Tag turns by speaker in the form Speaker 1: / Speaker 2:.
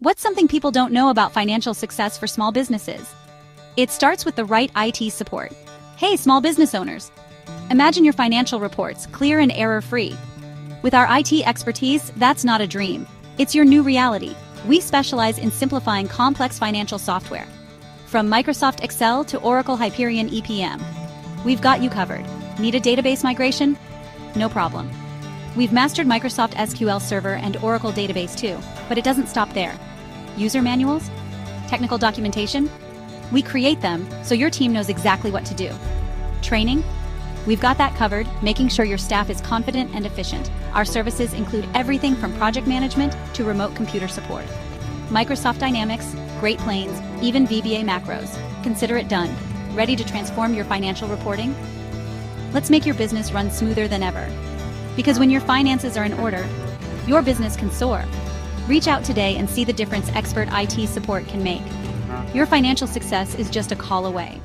Speaker 1: What's something people don't know about financial success for small businesses? It starts with the right IT support. Hey, small business owners! Imagine your financial reports clear and error-free. With our IT expertise, that's not a dream. It's your new reality. We specialize in simplifying complex financial software. From Microsoft Excel to Oracle Hyperion EPM. We've got you covered. Need a database migration? No problem. We've mastered Microsoft SQL Server and Oracle Database too, but it doesn't stop there. User manuals? Technical documentation? We create them so your team knows exactly what to do. Training? We've got that covered, making sure your staff is confident and efficient. Our services include everything from project management to remote computer support. Microsoft Dynamics, Great Plains, even VBA macros. Consider it done. Ready to transform your financial reporting? Let's make your business run smoother than ever. Because when your finances are in order, your business can soar. Reach out today and see the difference expert IT support can make. Your financial success is just a call away.